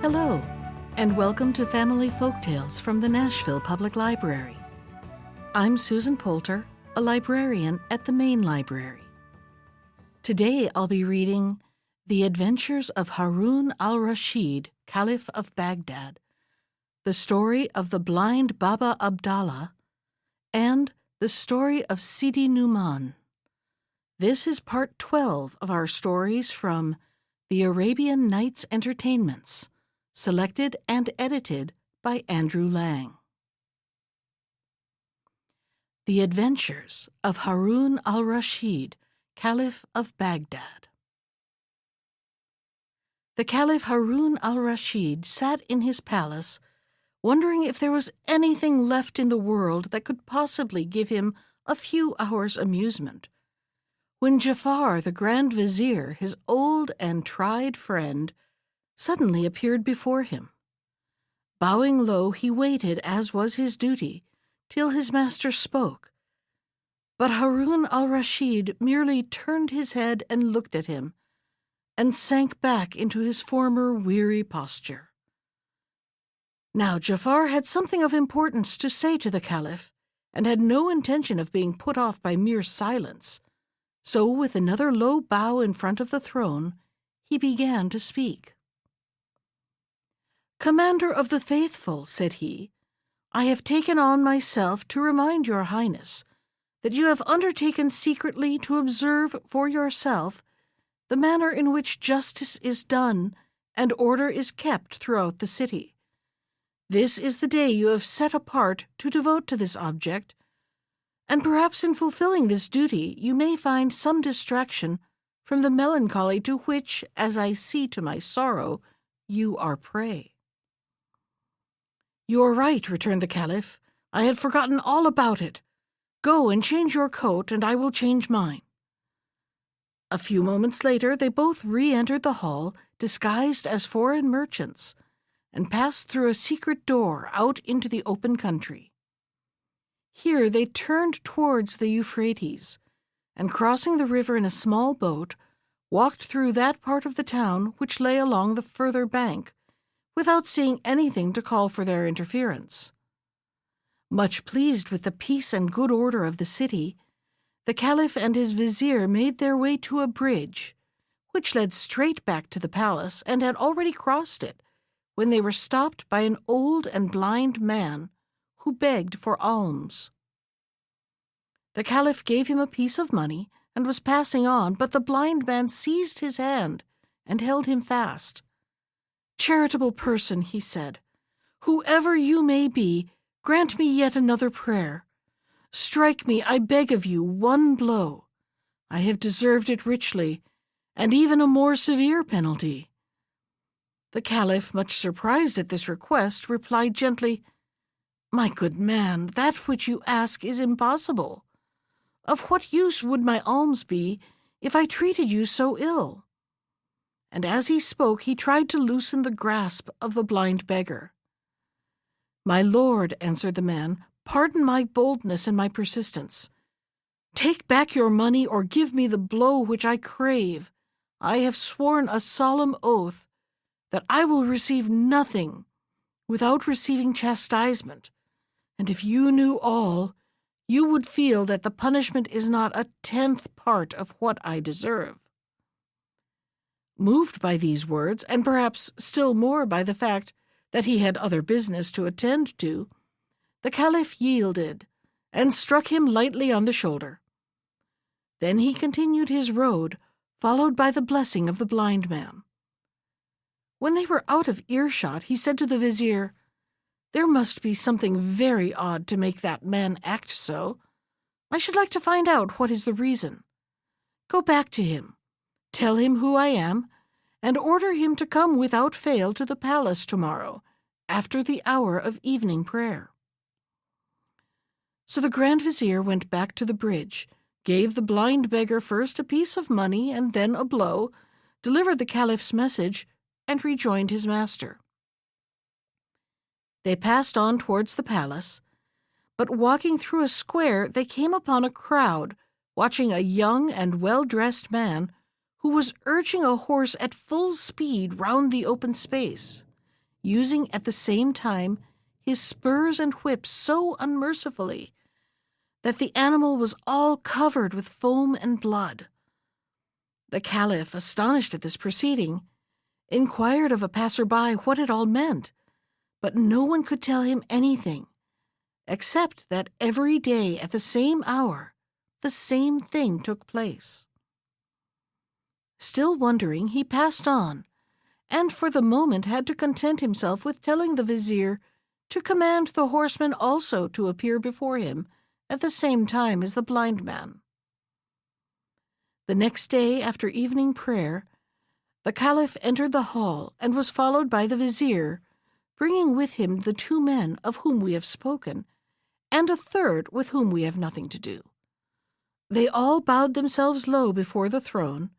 Hello, and welcome to Family Folktales from the Nashville Public Library. I'm Susan Poulter, a librarian at the main library. Today I'll be reading The Adventures of Haroun-al-Raschid, Caliph of Bagdad, the story of the Blind Baba-Abdalla, and the story of Sidi-Nouman. This is part 12 of our stories from the Arabian Nights Entertainments, selected and edited by Andrew Lang. The Adventures of Haroun-al-Raschid, Caliph of Bagdad. The Caliph Haroun-al-Raschid sat in his palace, wondering if there was anything left in the world that could possibly give him a few hours' amusement, when Jafar, the Grand Vizier, his old and tried friend, suddenly appeared before him. Bowing low, he waited, as was his duty, till his master spoke. But Haroun-al-Raschid merely turned his head and looked at him, and sank back into his former weary posture. Now Jafar had something of importance to say to the Caliph, and had no intention of being put off by mere silence. So, with another low bow in front of the throne, he began to speak. "Commander of the Faithful," said he, "I have taken on myself to remind your Highness that you have undertaken secretly to observe for yourself the manner in which justice is done and order is kept throughout the city. This is the day you have set apart to devote to this object, and perhaps in fulfilling this duty you may find some distraction from the melancholy to which, as I see to my sorrow, you are prey." "You are right," returned the Caliph. "I had forgotten all about it. Go and change your coat, and I will change mine." A few moments later they both re-entered the hall, disguised as foreign merchants, and passed through a secret door out into the open country. Here they turned towards the Euphrates, and crossing the river in a small boat, walked through that part of the town which lay along the further bank, without seeing anything to call for their interference. Much pleased with the peace and good order of the city, the Caliph and his vizier made their way to a bridge, which led straight back to the palace, and had already crossed it, when they were stopped by an old and blind man who begged for alms. The Caliph gave him a piece of money and was passing on, but the blind man seized his hand and held him fast. "Charitable person," he said, "whoever you may be, grant me yet another prayer. Strike me, I beg of you, one blow. I have deserved it richly, and even a more severe penalty." The Caliph, much surprised at this request, replied gently, "My good man, that which you ask is impossible. Of what use would my alms be if I treated you so ill?" And as he spoke, he tried to loosen the grasp of the blind beggar. "My lord," answered the man, "pardon my boldness and my persistence. Take back your money or give me the blow which I crave. I have sworn a solemn oath that I will receive nothing without receiving chastisement, and if you knew all, you would feel that the punishment is not a 10th part of what I deserve." Moved by these words, and perhaps still more by the fact that he had other business to attend to, the Caliph yielded, and struck him lightly on the shoulder. Then he continued his road, followed by the blessing of the blind man. When they were out of earshot, he said to the vizier, "There must be something very odd to make that man act so. I should like to find out what is the reason. Go back to him, tell him who I am, and order him to come without fail to the palace tomorrow, after the hour of evening prayer." So the Grand Vizier went back to the bridge, gave the blind beggar first a piece of money and then a blow, delivered the Caliph's message, and rejoined his master. They passed on towards the palace, but walking through a square they came upon a crowd watching a young and well-dressed man who was urging a horse at full speed round the open space. using at the same time his spurs and whip so unmercifully that the animal was all covered with foam and blood. The Caliph, astonished at this proceeding, inquired of a passer-by what it all meant, but no one could tell him anything, except that every day at the same hour the same thing took place. Still wondering, he passed on, and for the moment had to content himself with telling the vizier to command the horseman also to appear before him at the same time as the blind man. The next day, after evening prayer, the Caliph entered the hall and was followed by the vizier, bringing with him the 2 men of whom we have spoken, and a third with whom we have nothing to do. They all bowed themselves low before the throne,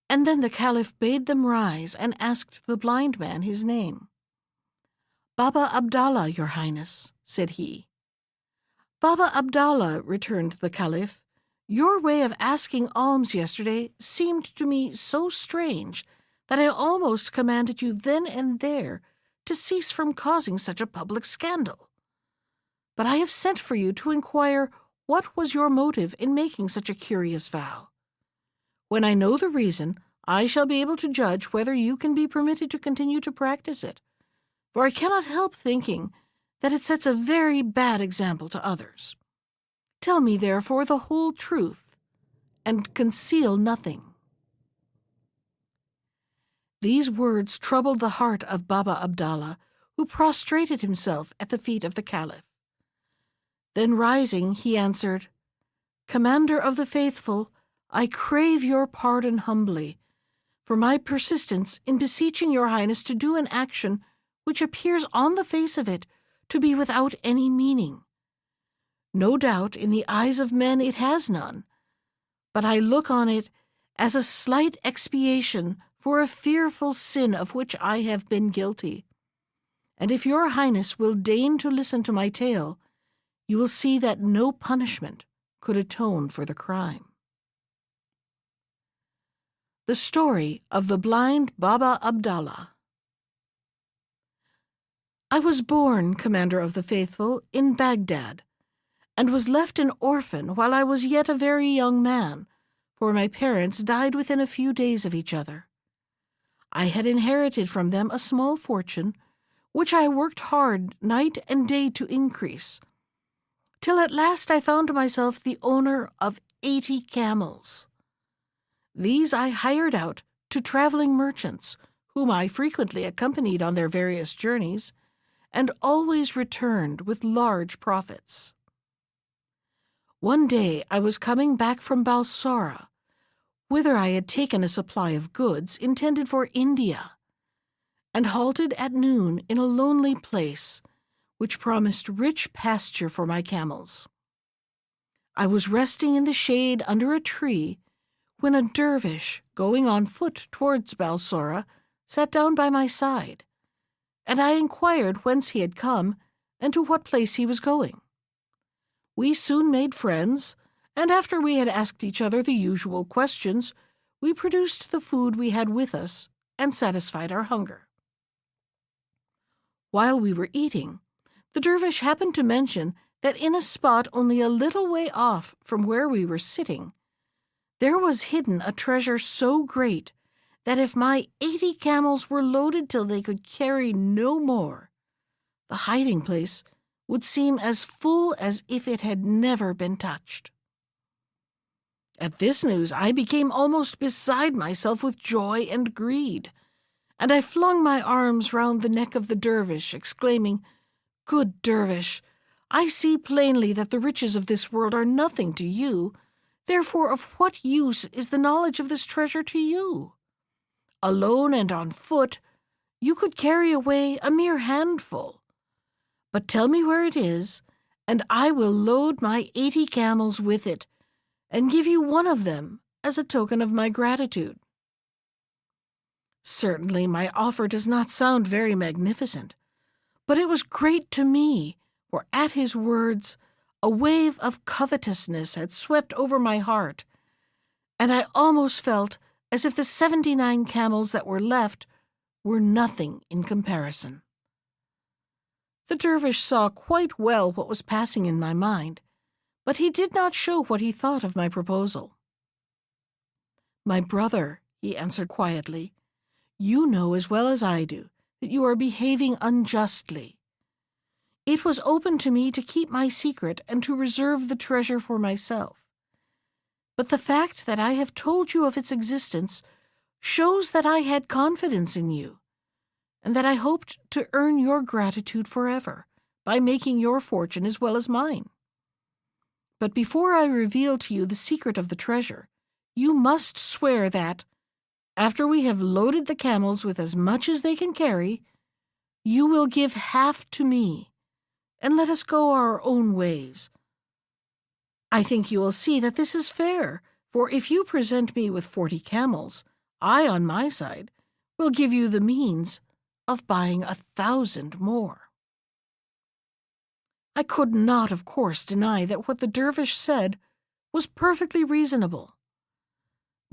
and then the Caliph bade them rise and asked the blind man his name. "Baba-Abdalla, your Highness," said he. "Baba-Abdalla," returned the Caliph, "your way of asking alms yesterday seemed to me so strange that I almost commanded you then and there to cease from causing such a public scandal. But I have sent for you to inquire what was your motive in making such a curious vow. When I know the reason, I shall be able to judge whether you can be permitted to continue to practice it, for I cannot help thinking that it sets a very bad example to others. Tell me, therefore, the whole truth, and conceal nothing." These words troubled the heart of Baba-Abdalla, who prostrated himself at the feet of the Caliph. Then rising, he answered, "Commander of the Faithful, I crave your pardon humbly for my persistence in beseeching your Highness to do an action which appears on the face of it to be without any meaning. No doubt, in the eyes of men it has none, but I look on it as a slight expiation for a fearful sin of which I have been guilty. And if your Highness will deign to listen to my tale, you will see that no punishment could atone for the crime." The Story of the Blind Baba-Abdalla. I was born, Commander of the Faithful, in Bagdad, and was left an orphan while I was yet a very young man, for my parents died within a few days of each other. I had inherited from them a small fortune, which I worked hard night and day to increase, till at last I found myself the owner of 80 camels. These I hired out to traveling merchants, whom I frequently accompanied on their various journeys, and always returned with large profits. One day I was coming back from Balsora, whither I had taken a supply of goods intended for India, and halted at noon in a lonely place, which promised rich pasture for my camels. I was resting in the shade under a tree when a dervish, going on foot towards Balsora, sat down by my side, and I inquired whence he had come and to what place he was going. We soon made friends, and after we had asked each other the usual questions, we produced the food we had with us and satisfied our hunger. While we were eating, the dervish happened to mention that in a spot only a little way off from where we were sitting, there was hidden a treasure so great that if my 80 camels were loaded till they could carry no more, the hiding place would seem as full as if it had never been touched. At this news I became almost beside myself with joy and greed, and I flung my arms round the neck of the dervish, exclaiming, "Good dervish, I see plainly that the riches of this world are nothing to you. Therefore, of what use is the knowledge of this treasure to you? Alone and on foot, you could carry away a mere handful. But tell me where it is, and I will load my 80 camels with it, and give you one of them as a token of my gratitude." Certainly my offer does not sound very magnificent, but it was great to me, for at his words a wave of covetousness had swept over my heart, and I almost felt as if the 79 camels that were left were nothing in comparison. The dervish saw quite well what was passing in my mind, but he did not show what he thought of my proposal. "My brother," he answered quietly, "you know as well as I do that you are behaving unjustly. It was open to me to keep my secret and to reserve the treasure for myself. But the fact that I have told you of its existence shows that I had confidence in you, and that I hoped to earn your gratitude forever by making your fortune as well as mine. But before I reveal to you the secret of the treasure, you must swear that, after we have loaded the camels with as much as they can carry, you will give half to me, and let us go our own ways. I think you will see that this is fair, for if you present me with 40 camels, I, on my side, will give you the means of buying 1,000 more." I could not, of course, deny that what the dervish said was perfectly reasonable.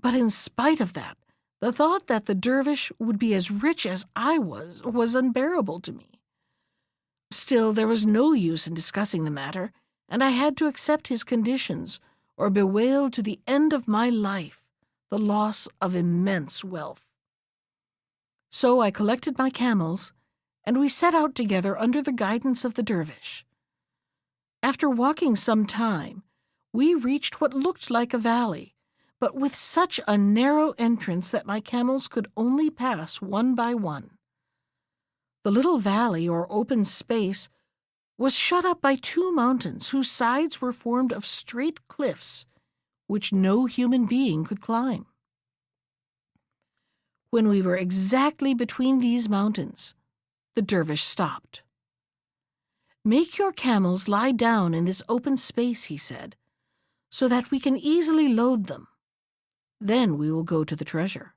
But in spite of that, the thought that the dervish would be as rich as I was unbearable to me. Still, there was no use in discussing the matter, and I had to accept his conditions or bewail to the end of my life the loss of immense wealth. So I collected my camels, and we set out together under the guidance of the dervish. After walking some time, we reached what looked like a valley, but with such a narrow entrance that my camels could only pass one by one. The little valley, or open space, was shut up by 2 mountains whose sides were formed of straight cliffs, which no human being could climb. When we were exactly between these mountains, the dervish stopped. "Make your camels lie down in this open space," he said, "so that we can easily load them. Then we will go to the treasure."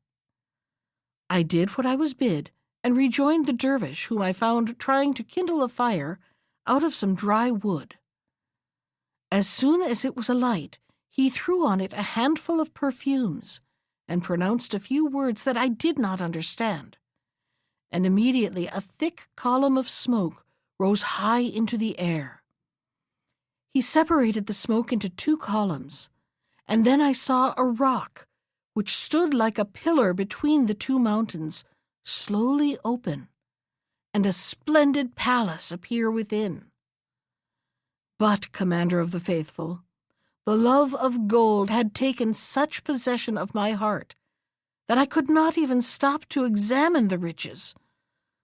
I did what I was bid, and rejoined the dervish, whom I found trying to kindle a fire out of some dry wood. As soon as it was alight, he threw on it a handful of perfumes, and pronounced a few words that I did not understand, and immediately a thick column of smoke rose high into the air. He separated the smoke into 2 columns, and then I saw a rock, which stood like a pillar between the 2 mountains, slowly open, and a splendid palace appear within. But, Commander of the Faithful, the love of gold had taken such possession of my heart that I could not even stop to examine the riches,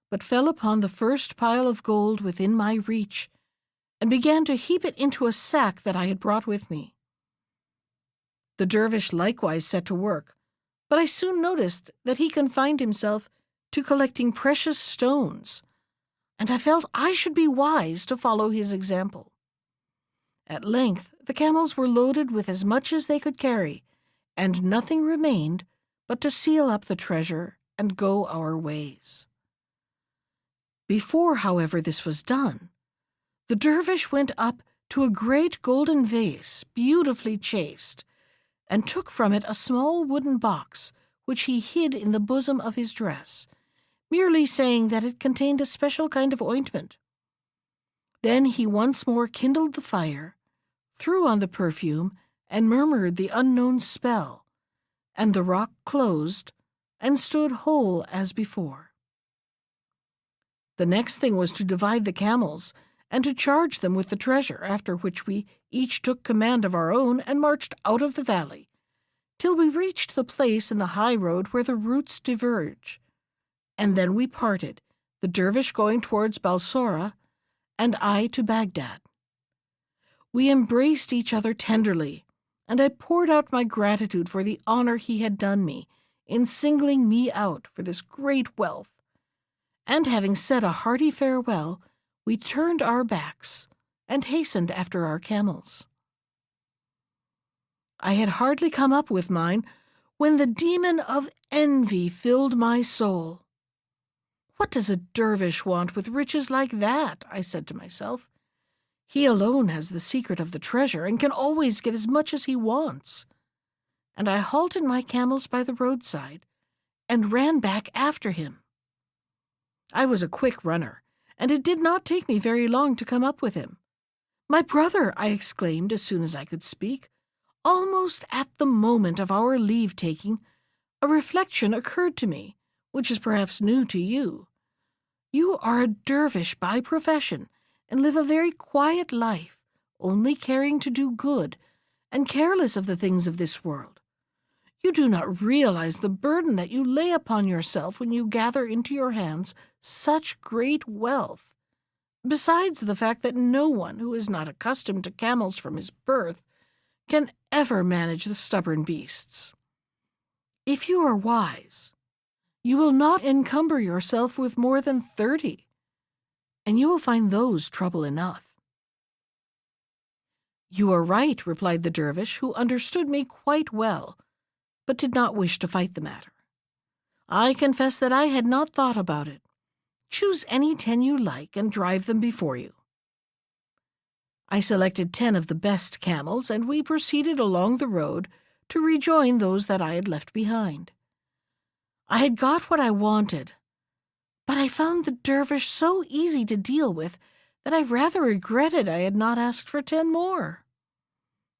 but fell upon the first pile of gold within my reach, and began to heap it into a sack that I had brought with me. The dervish likewise set to work, but I soon noticed that he confined himself to collecting precious stones, and I felt I should be wise to follow his example. At length the camels were loaded with as much as they could carry, and nothing remained but to seal up the treasure and go our ways. Before, however, this was done, the dervish went up to a great golden vase, beautifully chased, and took from it a small wooden box, which he hid in the bosom of his dress, merely saying that it contained a special kind of ointment. Then he once more kindled the fire, threw on the perfume, and murmured the unknown spell, and the rock closed and stood whole as before. The next thing was to divide the camels and to charge them with the treasure, after which we each took command of our own and marched out of the valley, till we reached the place in the high road where the routes diverge, and then we parted, the dervish going towards Balsora, and I to Baghdad. We embraced each other tenderly, and I poured out my gratitude for the honor he had done me in singling me out for this great wealth, and having said a hearty farewell, we turned our backs and hastened after our camels. I had hardly come up with mine when the demon of envy filled my soul. "What does a dervish want with riches like that?" I said to myself. "He alone has the secret of the treasure and can always get as much as he wants." And I halted my camels by the roadside and ran back after him. I was a quick runner, and it did not take me very long to come up with him. "My brother," I exclaimed as soon as I could speak, "almost at the moment of our leave-taking, a reflection occurred to me, which is perhaps new to you. You are a dervish by profession, and live a very quiet life, only caring to do good, and careless of the things of this world. You do not realize the burden that you lay upon yourself when you gather into your hands such great wealth, besides the fact that no one who is not accustomed to camels from his birth can ever manage the stubborn beasts. If you are wise, you will not encumber yourself with more than 30, and you will find those trouble enough." "You are right," replied the dervish, who understood me quite well, but did not wish to fight the matter. "I confess that I had not thought about it. Choose any 10 you like and drive them before you." I selected 10 of the best camels, and we proceeded along the road to rejoin those that I had left behind. I had got what I wanted, but I found the dervish so easy to deal with that I rather regretted I had not asked for 10 more.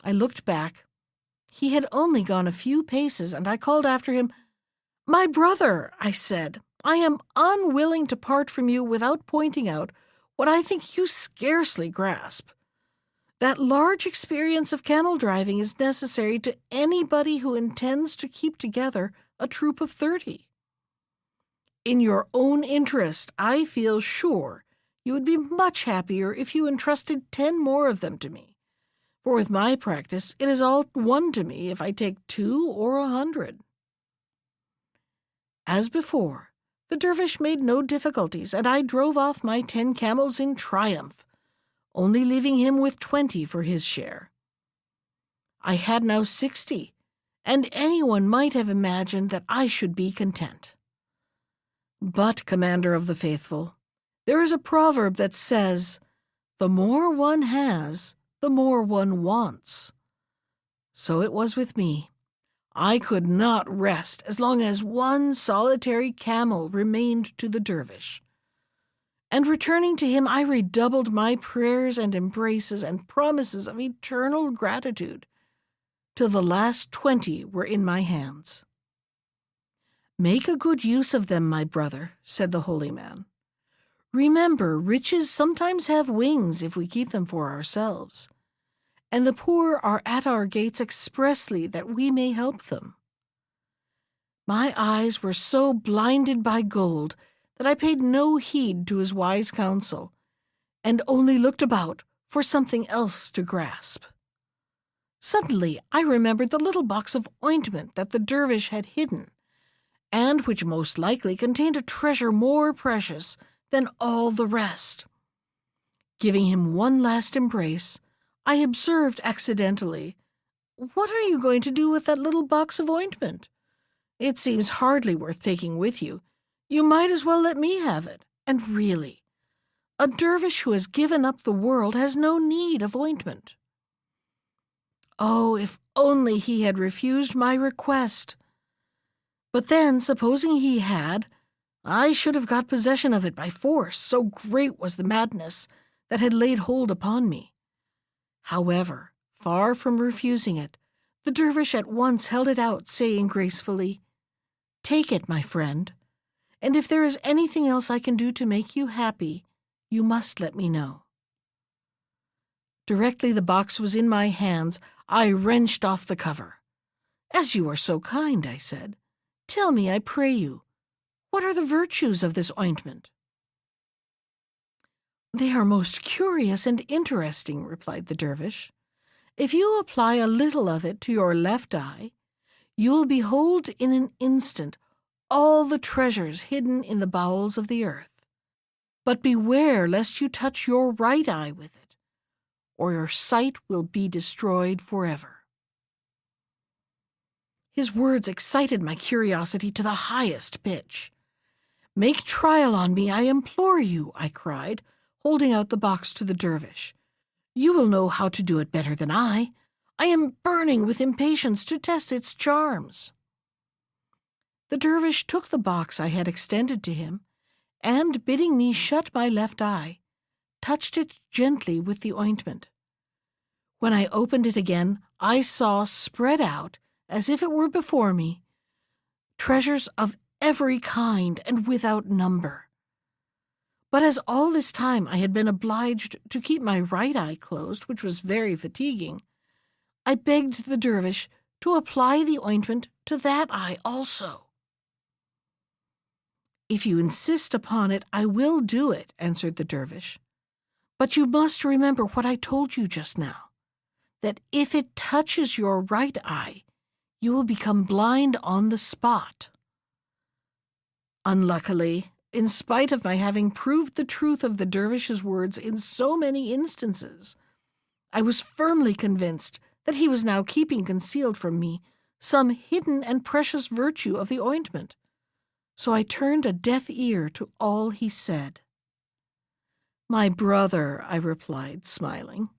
I looked back. He had only gone a few paces, and I called after him. "My brother," I said, "I am unwilling to part from you without pointing out what I think you scarcely grasp. That large experience of camel driving is necessary to anybody who intends to keep together a troop of 30. In your own interest, I feel sure you would be much happier if you entrusted 10 more of them to me, for with my practice it is all one to me if I take 2 or 100. As before, the dervish made no difficulties, and I drove off my 10 camels in triumph, only leaving him with 20 for his share. I had now 60, and anyone might have imagined that I should be content. But, Commander of the Faithful, there is a proverb that says, 'The more one has, the more one wants.' So it was with me. I could not rest as long as one solitary camel remained to the dervish. And returning to him, I redoubled my prayers and embraces and promises of eternal gratitude, till the last 20 were in my hands. 'Make a good use of them, my brother,' said the holy man. 'Remember, riches sometimes have wings if we keep them for ourselves, and the poor are at our gates expressly that we may help them.' My eyes were so blinded by gold that I paid no heed to his wise counsel, and only looked about for something else to grasp. Suddenly I remembered the little box of ointment that the dervish had hidden, and which most likely contained a treasure more precious than all the rest. Giving him one last embrace, I observed accidentally, 'What are you going to do with that little box of ointment? It seems hardly worth taking with you. You might as well let me have it. And really, a dervish who has given up the world has no need of ointment.' Oh, if only he had refused my request! But then, supposing he had, I should have got possession of it by force, so great was the madness that had laid hold upon me. However, far from refusing it, the dervish at once held it out, saying gracefully, 'Take it, my friend, and if there is anything else I can do to make you happy, you must let me know.' Directly the box was in my hands, I wrenched off the cover. 'As you are so kind,' I said, 'tell me, I pray you, what are the virtues of this ointment?' 'They are most curious and interesting,' replied the dervish. 'If you apply a little of it to your left eye, you will behold in an instant all the treasures hidden in the bowels of the earth. But beware lest you touch your right eye with it, or your sight will be destroyed forever.' His words excited my curiosity to the highest pitch. 'Make trial on me, I implore you,' I cried, holding out the box to the dervish. 'You will know how to do it better than I. I am burning with impatience to test its charms.' The dervish took the box I had extended to him, and, bidding me shut my left eye, touched it gently with the ointment. When I opened it again, I saw spread out, as if it were before me, treasures of every kind and without number. But as all this time I had been obliged to keep my right eye closed, which was very fatiguing, I begged the dervish to apply the ointment to that eye also. "If you insist upon it, I will do it," answered the dervish. "But you must remember what I told you just now, that if it touches your right eye, you will become blind on the spot." Unluckily, in spite of my having proved the truth of the dervish's words in so many instances, I was firmly convinced that he was now keeping concealed from me some hidden and precious virtue of the ointment, so I turned a deaf ear to all he said. "My brother," I replied, smiling,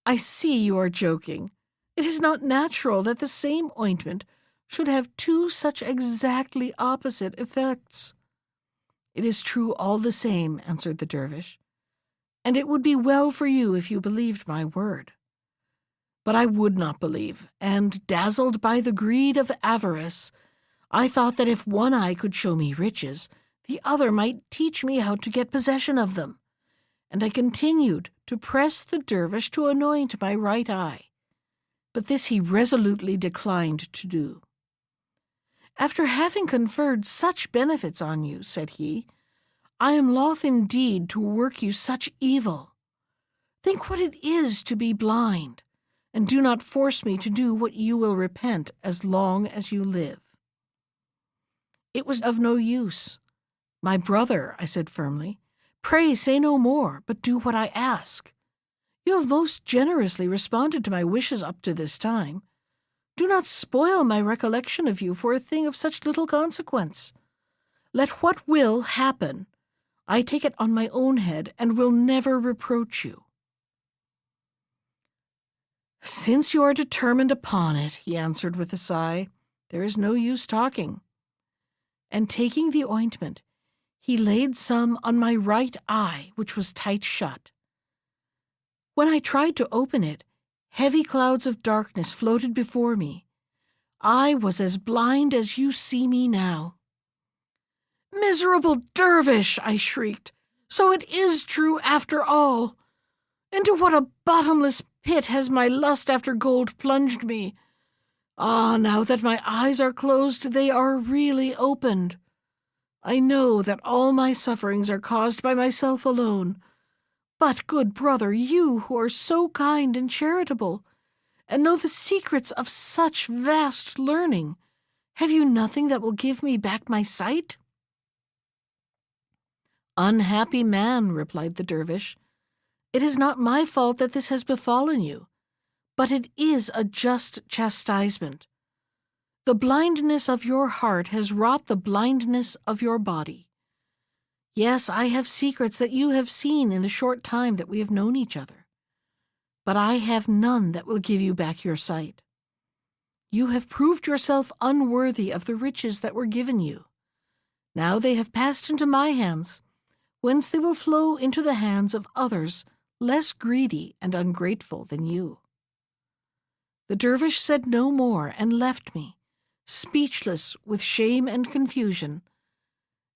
"I see you are joking. It is not natural that the same ointment should have two such exactly opposite effects." "It is true all the same," answered the dervish, "and it would be well for you if you believed my word." But I would not believe, and, dazzled by the greed of avarice, I thought that if one eye could show me riches, the other might teach me how to get possession of them, and I continued to press the dervish to anoint my right eye, but this he resolutely declined to do. "After having conferred such benefits on you," said he, "I am loth indeed to work you such evil. Think what it is to be blind, and do not force me to do what you will repent as long as you live." It was of no use. "My brother," I said firmly, "pray say no more, but do what I ask. You have most generously responded to my wishes up to this time. Do not spoil my recollection of you for a thing of such little consequence. Let what will happen, I take it on my own head and will never reproach you." "Since you are determined upon it," he answered with a sigh, "there is no use talking." And taking the ointment, he laid some on my right eye, which was tight shut. When I tried to open it, heavy clouds of darkness floated before me. I was as blind as you see me now. "Miserable dervish!" I shrieked. "So it is true after all! Into what a bottomless pit has my lust after gold plunged me! Ah, now that my eyes are closed, they are really opened. I know that all my sufferings are caused by myself alone. But, good brother, you who are so kind and charitable, and know the secrets of such vast learning, have you nothing that will give me back my sight?" "Unhappy man," replied the dervish, "it is not my fault that this has befallen you, but it is a just chastisement. The blindness of your heart has wrought the blindness of your body. Yes, I have secrets that you have seen in the short time that we have known each other, but I have none that will give you back your sight. You have proved yourself unworthy of the riches that were given you. Now they have passed into my hands, whence they will flow into the hands of others less greedy and ungrateful than you." The dervish said no more and left me, speechless with shame and confusion,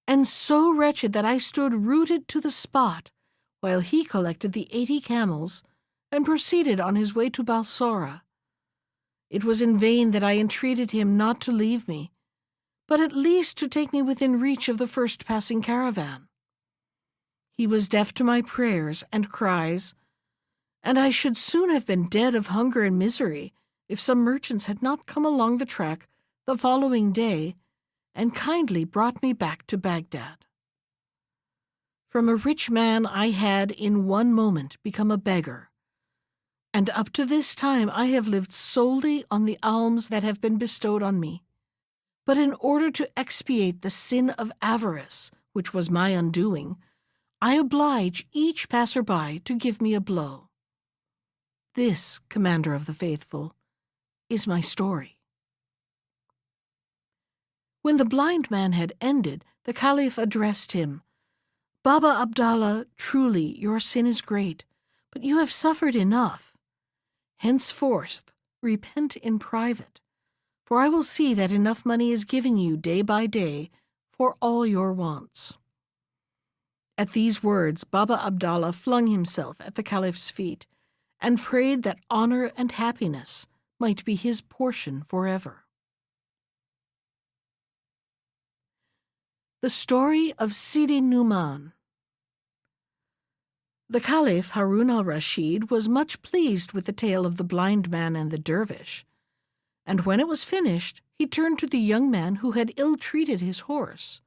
and so wretched that I stood rooted to the spot while he collected the 80 camels and proceeded on his way to Balsora. It was in vain that I entreated him not to leave me, but at least to take me within reach of the first passing caravan. He was deaf to my prayers and cries, and I should soon have been dead of hunger and misery if some merchants had not come along the track the following day and kindly brought me back to Baghdad. From a rich man I had in one moment become a beggar, and up to this time I have lived solely on the alms that have been bestowed on me. But in order to expiate the sin of avarice, which was my undoing, I oblige each passer-by to give me a blow. This, Commander of the Faithful, is my story." When the blind man had ended, the Caliph addressed him, Baba-Abdalla, truly your sin is great, but you have suffered enough. Henceforth, repent in private, for I will see that enough money is given you day by day for all your wants." At these words, Baba-Abdalla flung himself at the Caliph's feet and prayed that honor and happiness might be his portion forever. The Story of Sidi-Nouman. The Caliph Haroun-al-Raschid was much pleased with the tale of the blind man and the dervish, and when it was finished, he turned to the young man who had ill-treated his horse,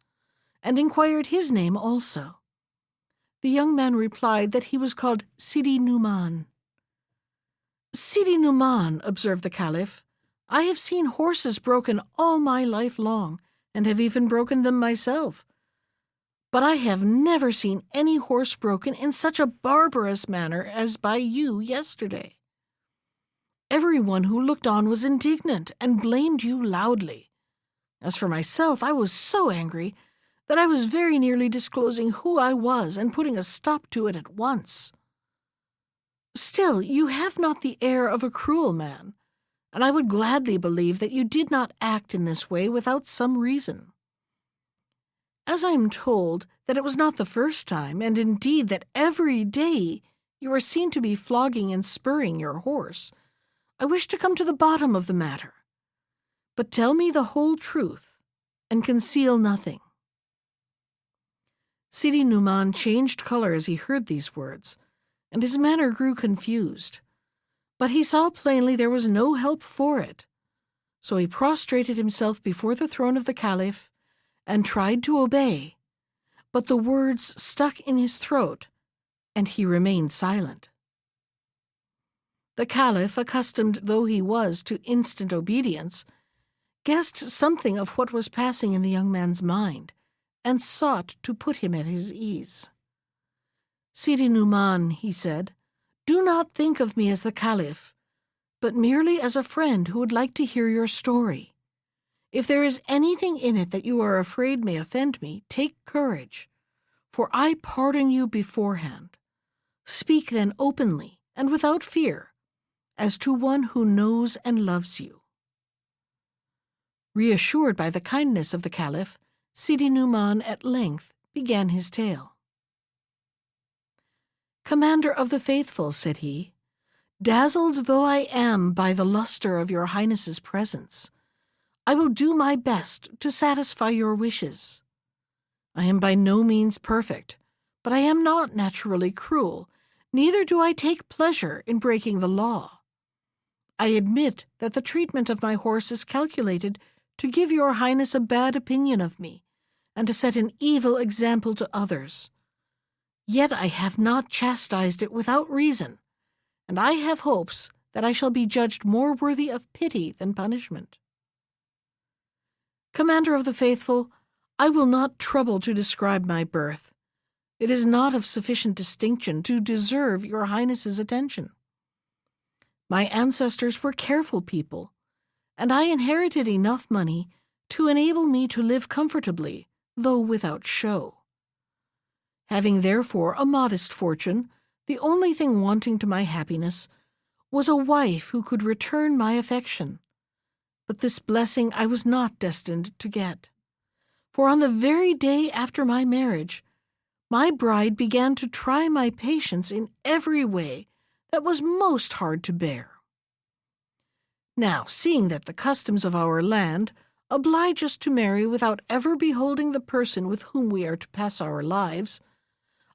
and inquired his name also. The young man replied that he was called Sidi-Nouman. "Sidi-Nouman," observed the Caliph, "I have seen horses broken all my life long, and have even broken them myself. But I have never seen any horse broken in such a barbarous manner as by you yesterday. Everyone who looked on was indignant and blamed you loudly. As for myself, I was so angry that I was very nearly disclosing who I was and putting a stop to it at once. Still, you have not the air of a cruel man, and I would gladly believe that you did not act in this way without some reason. As I am told that it was not the first time, and indeed that every day you are seen to be flogging and spurring your horse, I wish to come to the bottom of the matter. But tell me the whole truth, and conceal nothing." Sidi-Nouman changed color as he heard these words, and his manner grew confused. But he saw plainly there was no help for it. So he prostrated himself before the throne of the Caliph and tried to obey, but the words stuck in his throat, and he remained silent. The Caliph, accustomed though he was to instant obedience, guessed something of what was passing in the young man's mind, and sought to put him at his ease. "Sidi-Nouman," he said, "do not think of me as the Caliph, but merely as a friend who would like to hear your story. If there is anything in it that you are afraid may offend me, take courage, for I pardon you beforehand. Speak then openly and without fear, as to one who knows and loves you." Reassured by the kindness of the Caliph, Sidi-Nouman at length began his tale. "Commander of the Faithful," said he, "dazzled though I am by the luster of your Highness's presence, I will do my best to satisfy your wishes. I am by no means perfect, but I am not naturally cruel, neither do I take pleasure in breaking the law. I admit that the treatment of my horse is calculated to give your Highness a bad opinion of me, and to set an evil example to others. Yet I have not chastised it without reason, and I have hopes that I shall be judged more worthy of pity than punishment. Commander of the Faithful, I will not trouble to describe my birth. It is not of sufficient distinction to deserve your Highness's attention. My ancestors were careful people, and I inherited enough money to enable me to live comfortably, though without show. Having therefore a modest fortune, the only thing wanting to my happiness was a wife who could return my affection. But this blessing I was not destined to get. For on the very day after my marriage, my bride began to try my patience in every way that was most hard to bear. Now, seeing that the customs of our land oblige us to marry without ever beholding the person with whom we are to pass our lives,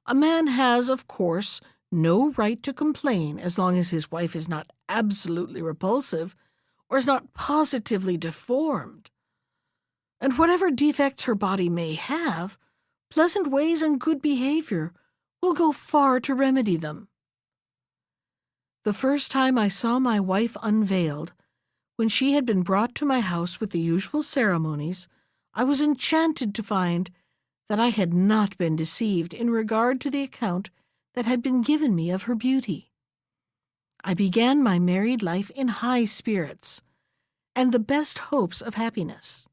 a man has, of course, no right to complain as long as his wife is not absolutely repulsive or is not positively deformed. And whatever defects her body may have, pleasant ways and good behavior will go far to remedy them. The first time I saw my wife unveiled, when she had been brought to my house with the usual ceremonies, I was enchanted to find that I had not been deceived in regard to the account that had been given me of her beauty. I began my married life in high spirits and the best hopes of happiness.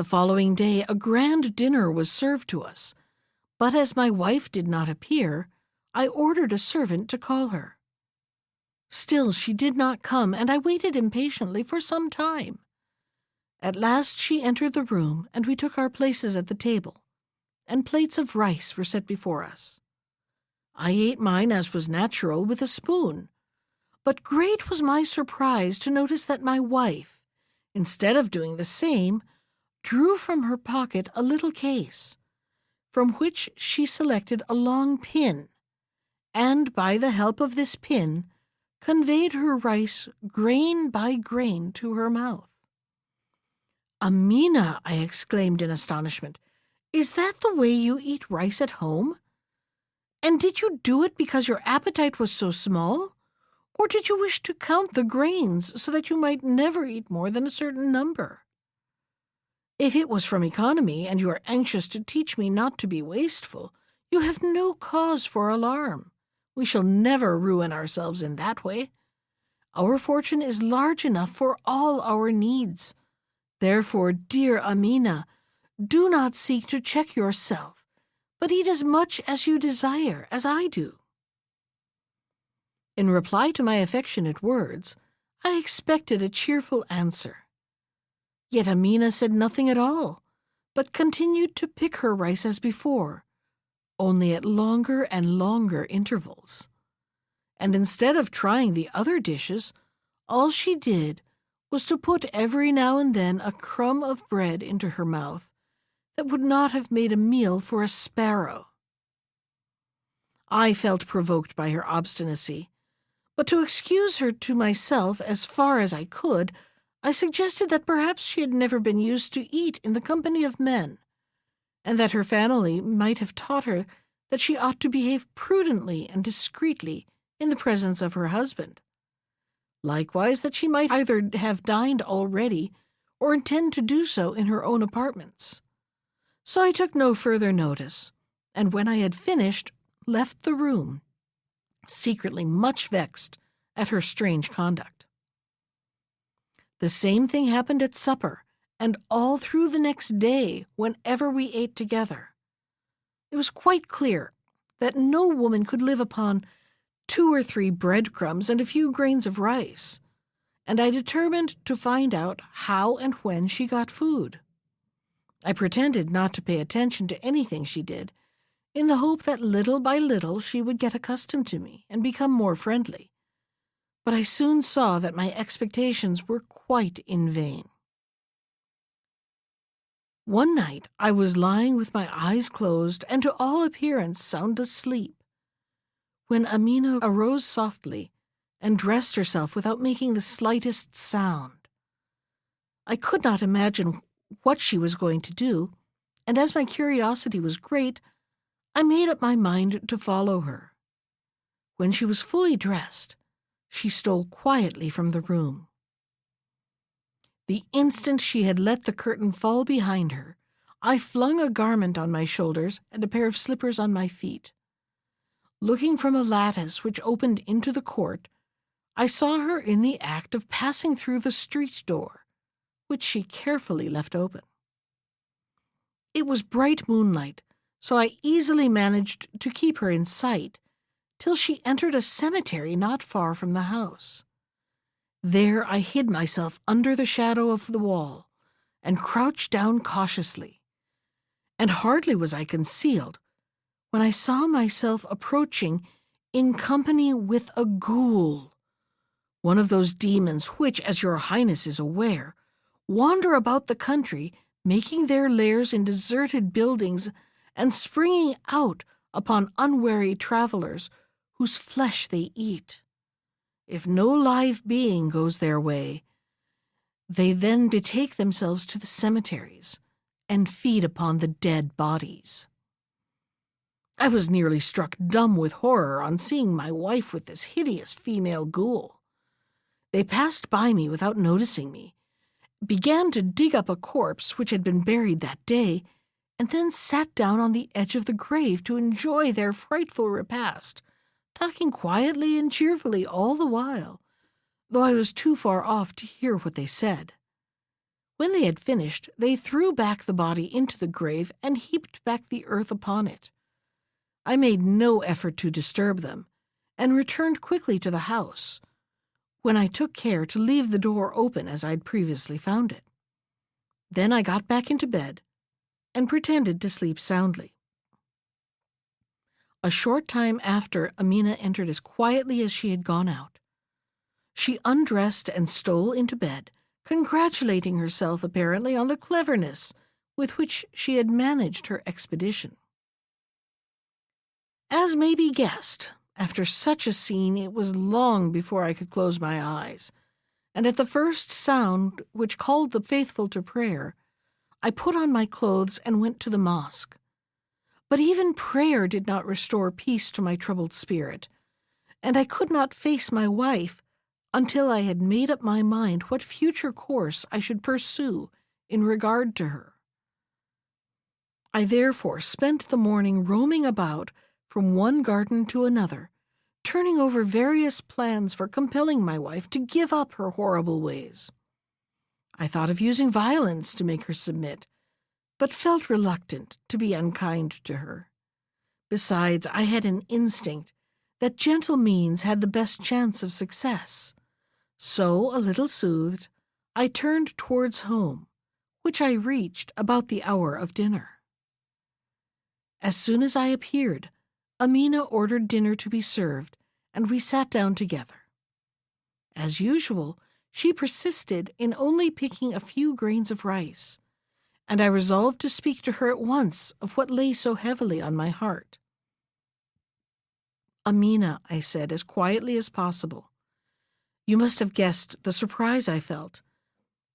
The following day a grand dinner was served to us, but as my wife did not appear, I ordered a servant to call her. Still she did not come, and I waited impatiently for some time. At last she entered the room, and we took our places at the table, and plates of rice were set before us. I ate mine, as was natural, with a spoon, but great was my surprise to notice that my wife, instead of doing the same, drew from her pocket a little case, from which she selected a long pin, and by the help of this pin conveyed her rice grain by grain to her mouth. "Amina," I exclaimed in astonishment, "is that the way you eat rice at home? And did you do it because your appetite was so small, or did you wish to count the grains so that you might never eat more than a certain number? If it was from economy, and you are anxious to teach me not to be wasteful, you have no cause for alarm. We shall never ruin ourselves in that way. Our fortune is large enough for all our needs. Therefore, dear Amina, do not seek to check yourself, but eat as much as you desire, as I do." In reply to my affectionate words, I expected a cheerful answer. Yet Amina said nothing at all, but continued to pick her rice as before, only at longer and longer intervals. And instead of trying the other dishes, all she did was to put every now and then a crumb of bread into her mouth that would not have made a meal for a sparrow. I felt provoked by her obstinacy, but to excuse her to myself as far as I could, I suggested that perhaps she had never been used to eat in the company of men, and that her family might have taught her that she ought to behave prudently and discreetly in the presence of her husband. Likewise, that she might either have dined already or intend to do so in her own apartments. So I took no further notice, and when I had finished, left the room, secretly much vexed at her strange conduct. The same thing happened at supper, and all through the next day whenever we ate together. It was quite clear that no woman could live upon 2 or 3 breadcrumbs and a few grains of rice, and I determined to find out how and when she got food. I pretended not to pay attention to anything she did, in the hope that little by little she would get accustomed to me and become more friendly. But I soon saw that my expectations were quite in vain. One night I was lying with my eyes closed and to all appearance sound asleep, when Amina arose softly and dressed herself without making the slightest sound. I could not imagine what she was going to do, and as my curiosity was great, I made up my mind to follow her. When she was fully dressed, she stole quietly from the room. The instant she had let the curtain fall behind her, I flung a garment on my shoulders and a pair of slippers on my feet. Looking from a lattice which opened into the court, I saw her in the act of passing through the street door, which she carefully left open. It was bright moonlight, so I easily managed to keep her in sight, till she entered a cemetery not far from the house. There I hid myself under the shadow of the wall, and crouched down cautiously. And hardly was I concealed, when I saw myself approaching in company with a ghoul, one of those demons which, as your Highness is aware, wander about the country, making their lairs in deserted buildings and springing out upon unwary travelers whose flesh they eat. If no live being goes their way, they then betake themselves to the cemeteries and feed upon the dead bodies. I was nearly struck dumb with horror on seeing my wife with this hideous female ghoul. They passed by me without noticing me, began to dig up a corpse which had been buried that day, and then sat down on the edge of the grave to enjoy their frightful repast, talking quietly and cheerfully all the while, though I was too far off to hear what they said. When they had finished, they threw back the body into the grave and heaped back the earth upon it. I made no effort to disturb them, and returned quickly to the house, when I took care to leave the door open as I'd previously found it. Then I got back into bed and pretended to sleep soundly. A short time after, Amina entered as quietly as she had gone out. She undressed and stole into bed, congratulating herself apparently on the cleverness with which she had managed her expedition. As may be guessed, after such a scene it was long before I could close my eyes, and at the first sound which called the faithful to prayer, I put on my clothes and went to the mosque. But even prayer did not restore peace to my troubled spirit, and I could not face my wife until I had made up my mind what future course I should pursue in regard to her. I therefore spent the morning roaming about from one garden to another, turning over various plans for compelling my wife to give up her horrible ways. I thought of using violence to make her submit, but felt reluctant to be unkind to her. Besides, I had an instinct that gentle means had the best chance of success. So, a little soothed, I turned towards home, which I reached about the hour of dinner. As soon as I appeared, Amina ordered dinner to be served, and we sat down together. As usual, she persisted in only picking a few grains of rice, and I resolved to speak to her at once of what lay so heavily on my heart. "Amina," I said as quietly as possible, "you must have guessed the surprise I felt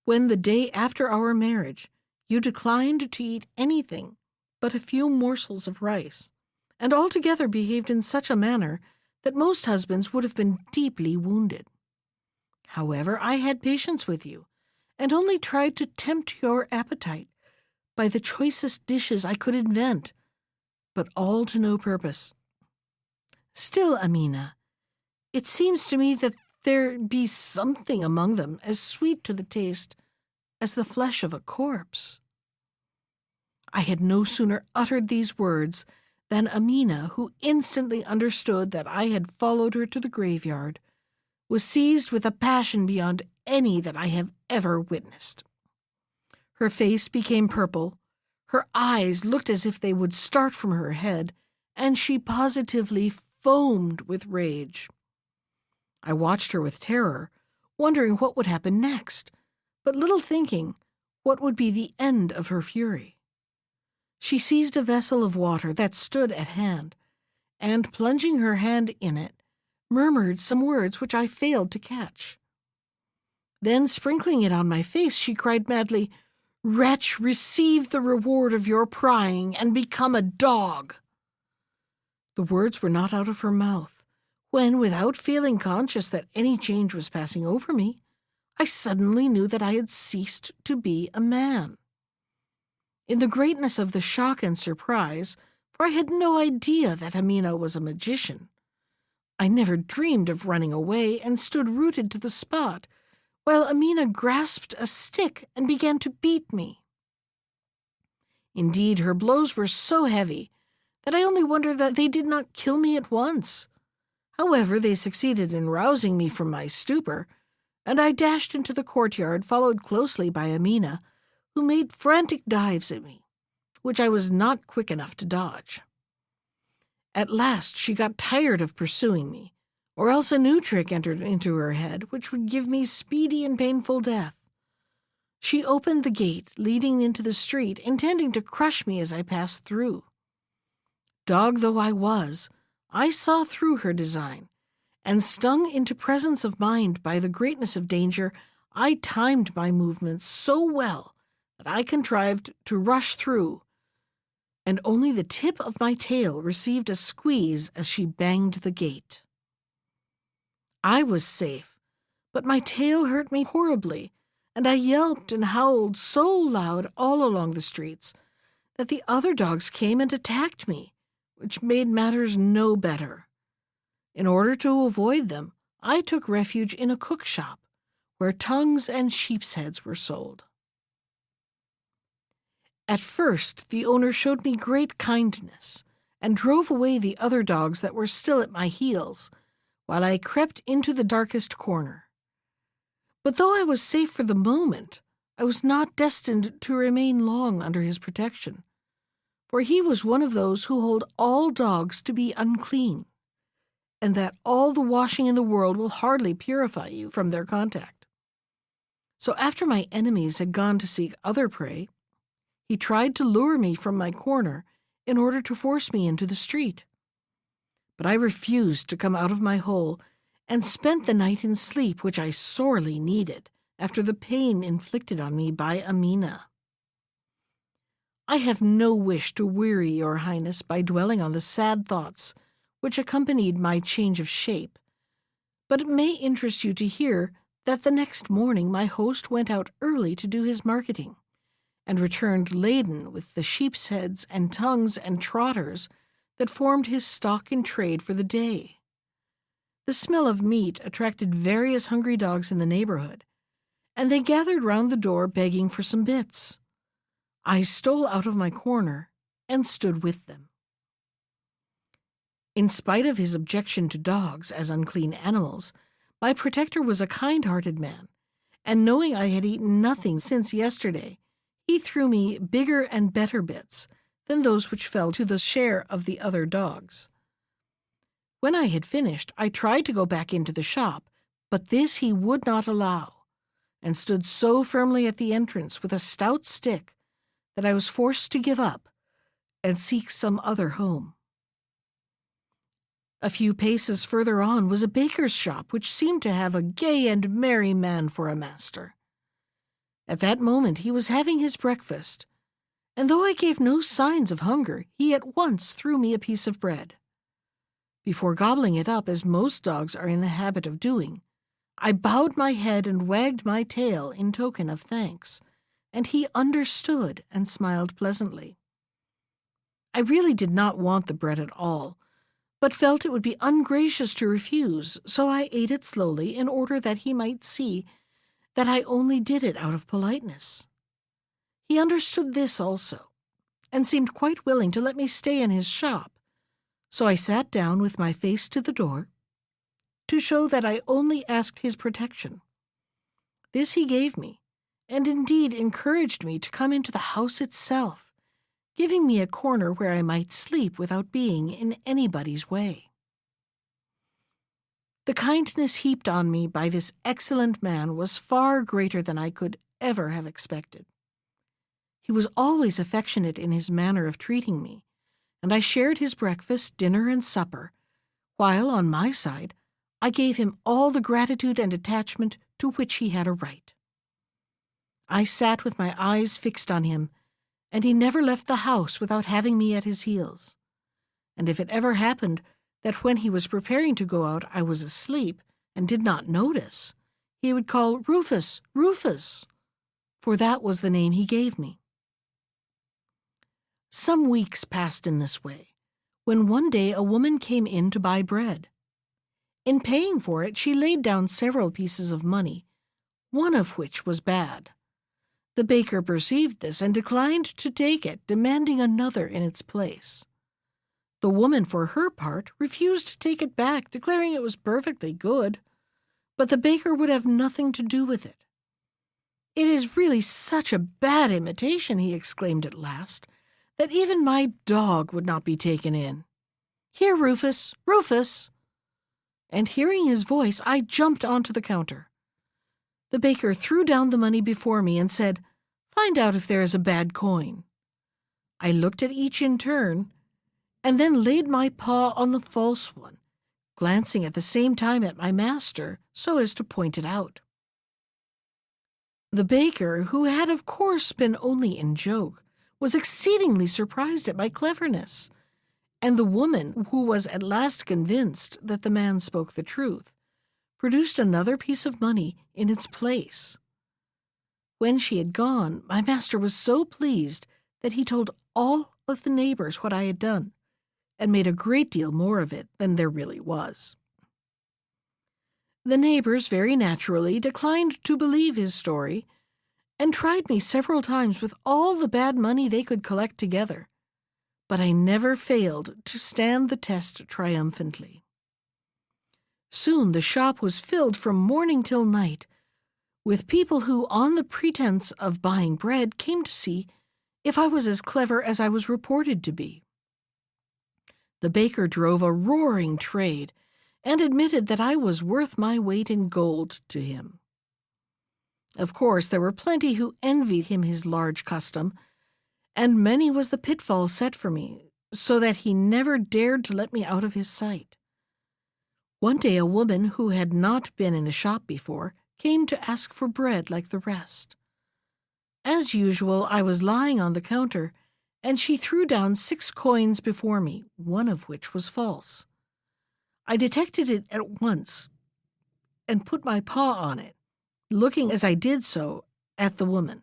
when, the day after our marriage, you declined to eat anything but a few morsels of rice, and altogether behaved in such a manner that most husbands would have been deeply wounded. However, I had patience with you, and only tried to tempt your appetite by the choicest dishes I could invent, but all to no purpose. Still, Amina, it seems to me that there be something among them as sweet to the taste as the flesh of a corpse." I had no sooner uttered these words than Amina, who instantly understood that I had followed her to the graveyard, was seized with a passion beyond any that I have ever witnessed. Her face became purple, her eyes looked as if they would start from her head, and she positively foamed with rage. I watched her with terror, wondering what would happen next, but little thinking what would be the end of her fury. She seized a vessel of water that stood at hand, and, plunging her hand in it, murmured some words which I failed to catch. Then, sprinkling it on my face, she cried madly, "Wretch, receive the reward of your prying and become a dog." The words were not out of her mouth, when, without feeling conscious that any change was passing over me, I suddenly knew that I had ceased to be a man. In the greatness of the shock and surprise, for I had no idea that Amina was a magician, I never dreamed of running away and stood rooted to the spot, while Amina grasped a stick and began to beat me. Indeed, her blows were so heavy that I only wonder that they did not kill me at once. However, they succeeded in rousing me from my stupor, and I dashed into the courtyard, followed closely by Amina, who made frantic dives at me, which I was not quick enough to dodge. At last she got tired of pursuing me, or else a new trick entered into her head which would give me speedy and painful death. She opened the gate leading into the street, intending to crush me as I passed through. Dog though I was, I saw through her design, and stung into presence of mind by the greatness of danger, I timed my movements so well that I contrived to rush through, and only the tip of my tail received a squeeze as she banged the gate. I was safe, but my tail hurt me horribly, and I yelped and howled so loud all along the streets that the other dogs came and attacked me, which made matters no better. In order to avoid them, I took refuge in a cook shop, where tongues and sheep's heads were sold. At first, the owner showed me great kindness and drove away the other dogs that were still at my heels, while I crept into the darkest corner. But though I was safe for the moment, I was not destined to remain long under his protection, for he was one of those who hold all dogs to be unclean, and that all the washing in the world will hardly purify you from their contact. So after my enemies had gone to seek other prey, he tried to lure me from my corner in order to force me into the street. But I refused to come out of my hole and spent the night in sleep, which I sorely needed after the pain inflicted on me by Amina. I have no wish to weary your Highness by dwelling on the sad thoughts which accompanied my change of shape, but it may interest you to hear that the next morning my host went out early to do his marketing, and returned laden with the sheep's heads and tongues and trotters that formed his stock in trade for the day. The smell of meat attracted various hungry dogs in the neighborhood, and they gathered round the door begging for some bits. I stole out of my corner and stood with them. In spite of his objection to dogs as unclean animals, my protector was a kind-hearted man, and knowing I had eaten nothing since yesterday, he threw me bigger and better bits than those which fell to the share of the other dogs. When I had finished, I tried to go back into the shop, but this he would not allow, and stood so firmly at the entrance with a stout stick that I was forced to give up and seek some other home. A few paces further on was a baker's shop, which seemed to have a gay and merry man for a master. At that moment he was having his breakfast, and though I gave no signs of hunger, he at once threw me a piece of bread. Before gobbling it up, as most dogs are in the habit of doing, I bowed my head and wagged my tail in token of thanks, and he understood and smiled pleasantly. I really did not want the bread at all, but felt it would be ungracious to refuse, so I ate it slowly in order that he might see that I only did it out of politeness. He understood this also, and seemed quite willing to let me stay in his shop, so I sat down with my face to the door to show that I only asked his protection. This he gave me, and indeed encouraged me to come into the house itself, giving me a corner where I might sleep without being in anybody's way. The kindness heaped on me by this excellent man was far greater than I could ever have expected. He was always affectionate in his manner of treating me, and I shared his breakfast, dinner, and supper, while, on my side, I gave him all the gratitude and attachment to which he had a right. I sat with my eyes fixed on him, and he never left the house without having me at his heels. And if it ever happened that when he was preparing to go out I was asleep and did not notice, he would call, "Rufus, Rufus," for that was the name he gave me. Some weeks passed in this way, when one day a woman came in to buy bread. In paying for it, she laid down several pieces of money, one of which was bad. The baker perceived this and declined to take it, demanding another in its place. The woman, for her part, refused to take it back, declaring it was perfectly good, but the baker would have nothing to do with it. "It is really such a bad imitation," he exclaimed at last, "that even my dog would not be taken in. Here, Rufus, Rufus!" And hearing his voice, I jumped onto the counter. The baker threw down the money before me and said, "Find out if there is a bad coin." I looked at each in turn, and then laid my paw on the false one, glancing at the same time at my master so as to point it out. The baker, who had of course been only in joke, was exceedingly surprised at my cleverness, and the woman, who was at last convinced that the man spoke the truth, produced another piece of money in its place. When she had gone, my master was so pleased that he told all of the neighbors what I had done, and made a great deal more of it than there really was. The neighbors very naturally declined to believe his story, and tried me several times with all the bad money they could collect together. But I never failed to stand the test triumphantly. Soon the shop was filled from morning till night with people who, on the pretense of buying bread, came to see if I was as clever as I was reported to be. The baker drove a roaring trade and admitted that I was worth my weight in gold to him. Of course, there were plenty who envied him his large custom, and many was the pitfall set for me, so that he never dared to let me out of his sight. One day a woman who had not been in the shop before came to ask for bread like the rest. As usual, I was lying on the counter, and she threw down 6 coins before me, one of which was false. I detected it at once and put my paw on it, looking as I did so at the woman.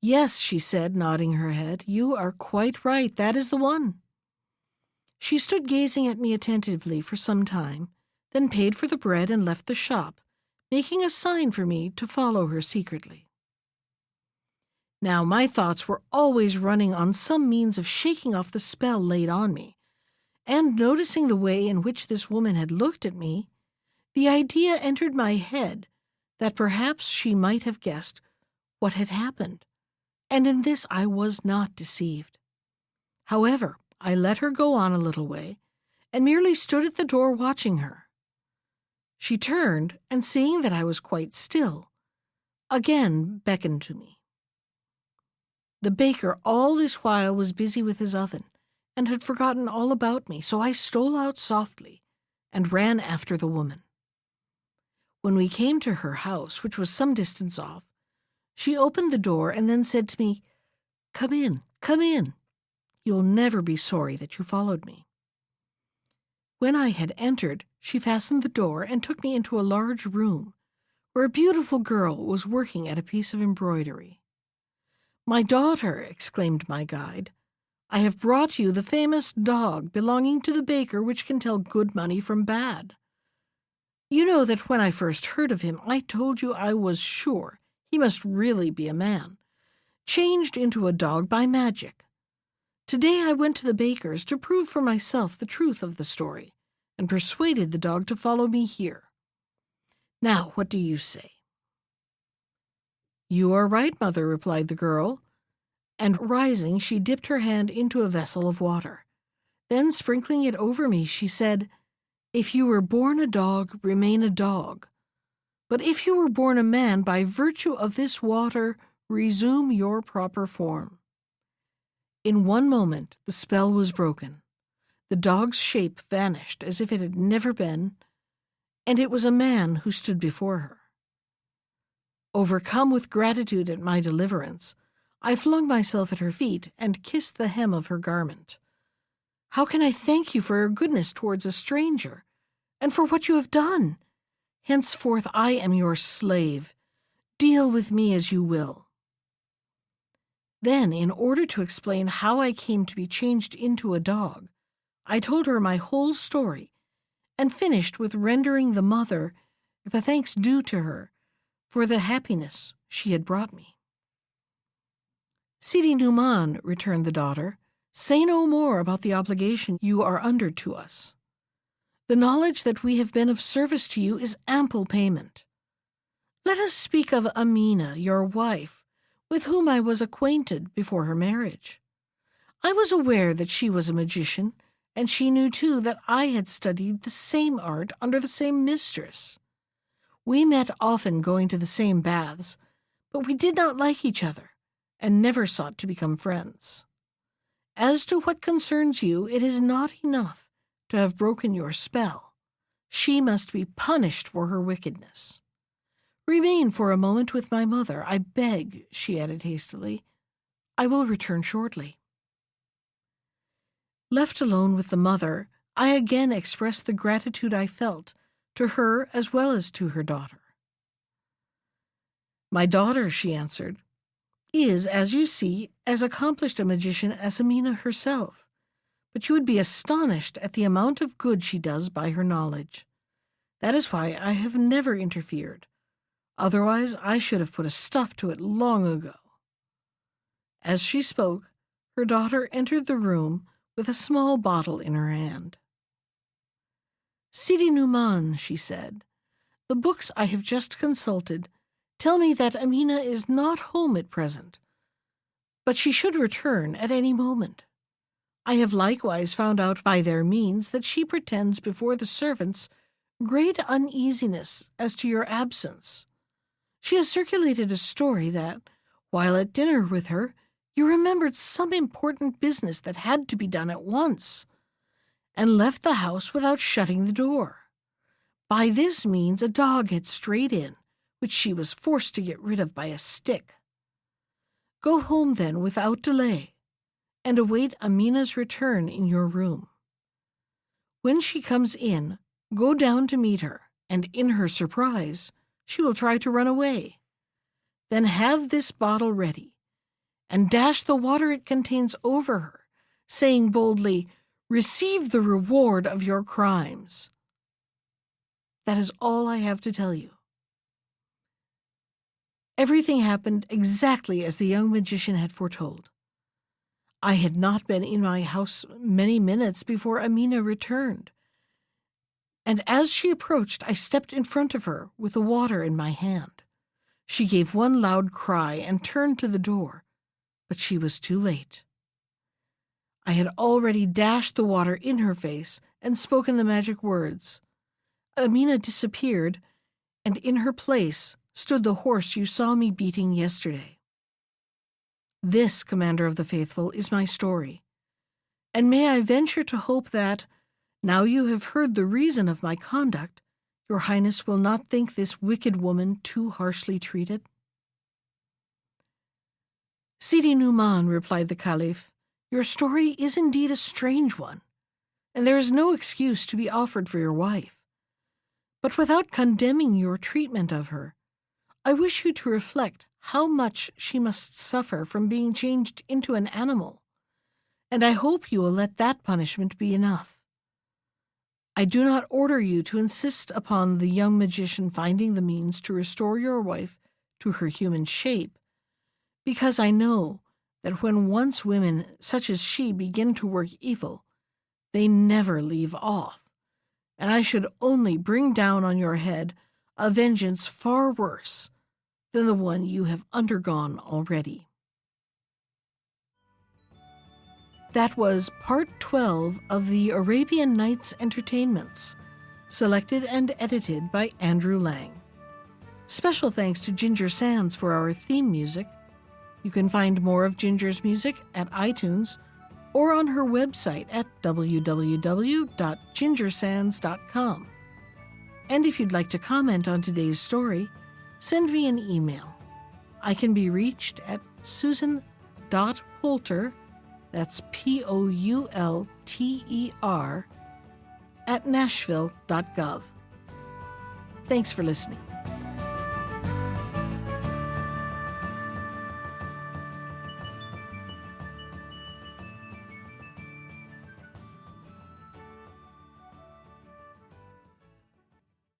"Yes," she said, nodding her head, "you are quite right. That is the one." She stood gazing at me attentively for some time, then paid for the bread and left the shop, making a sign for me to follow her secretly. Now my thoughts were always running on some means of shaking off the spell laid on me, and noticing the way in which this woman had looked at me, the idea entered my head that perhaps she might have guessed what had happened, and in this I was not deceived. However, I let her go on a little way, and merely stood at the door watching her. She turned, and seeing that I was quite still, again beckoned to me. The baker all this while was busy with his oven, and had forgotten all about me, so I stole out softly and ran after the woman. When we came to her house, which was some distance off, she opened the door and then said to me, "Come in, come in. You'll never be sorry that you followed me." When I had entered, she fastened the door and took me into a large room, where a beautiful girl was working at a piece of embroidery. "My daughter," exclaimed my guide, "I have brought you the famous dog belonging to the baker which can tell good money from bad. You know that when I first heard of him, I told you I was sure he must really be a man, changed into a dog by magic. Today I went to the baker's to prove for myself the truth of the story, and persuaded the dog to follow me here. Now, what do you say?" "You are right, mother," replied the girl, and rising, she dipped her hand into a vessel of water. Then, sprinkling it over me, she said, "If you were born a dog, remain a dog. But if you were born a man, by virtue of this water, resume your proper form." In one moment the spell was broken. The dog's shape vanished as if it had never been, and it was a man who stood before her. Overcome with gratitude at my deliverance, I flung myself at her feet and kissed the hem of her garment. "How can I thank you for your goodness towards a stranger, and for what you have done? Henceforth I am your slave. Deal with me as you will." Then, in order to explain how I came to be changed into a dog, I told her my whole story, and finished with rendering the mother the thanks due to her for the happiness she had brought me. "Sidi-Nouman," returned the daughter, "say no more about the obligation you are under to us. The knowledge that we have been of service to you is ample payment. Let us speak of Amina, your wife, with whom I was acquainted before her marriage. I was aware that she was a magician, and she knew too that I had studied the same art under the same mistress. We met often going to the same baths, but we did not like each other, and never sought to become friends. As to what concerns you, it is not enough to have broken your spell. She must be punished for her wickedness. Remain for a moment with my mother, I beg," she added hastily. "I will return shortly." Left alone with the mother, I again expressed the gratitude I felt to her as well as to her daughter. "My daughter," she answered, "is, as you see, as accomplished a magician as Amina herself, but you would be astonished at the amount of good she does by her knowledge. That is why I have never interfered, Otherwise, I should have put a stop to it long ago." As she spoke, her daughter entered the room with a small bottle in her hand. "Sidi-Nouman," she said, "the books I have just consulted tell me that Amina is not home at present, but she should return at any moment. I have likewise found out by their means that she pretends before the servants great uneasiness as to your absence. She has circulated a story that, while at dinner with her, you remembered some important business that had to be done at once, and left the house without shutting the door. By this means a dog had strayed in, which she was forced to get rid of by a stick. Go home, then, without delay, and await Amina's return in your room. When she comes in, go down to meet her, and in her surprise, she will try to run away. Then have this bottle ready, and dash the water it contains over her, saying boldly, 'Receive the reward of your crimes.' That is all I have to tell you." Everything happened exactly as the young magician had foretold. I had not been in my house many minutes before Amina returned, and as she approached, I stepped in front of her with the water in my hand. She gave one loud cry and turned to the door, but she was too late. I had already dashed the water in her face and spoken the magic words. Amina disappeared, and in her place stood the horse you saw me beating yesterday. This, Commander of the Faithful, is my story, and may I venture to hope that, now you have heard the reason of my conduct, your Highness will not think this wicked woman too harshly treated?" "Sidi-Nouman," replied the Caliph, "your story is indeed a strange one, and there is no excuse to be offered for your wife. But without condemning your treatment of her, I wish you to reflect how much she must suffer from being changed into an animal, and I hope you will let that punishment be enough. I do not order you to insist upon the young magician finding the means to restore your wife to her human shape, because I know that when once women such as she begin to work evil, they never leave off, and I should only bring down on your head a vengeance far worse than the one you have undergone already." That was Part 12 of the Arabian Nights Entertainments, selected and edited by Andrew Lang. Special thanks to Ginger Sands for our theme music. You can find more of Ginger's music at iTunes or on her website at www.gingersands.com. And if you'd like to comment on today's story, send me an email. I can be reached at susan.poulter, that's Poulter, @nashville.gov. Thanks for listening.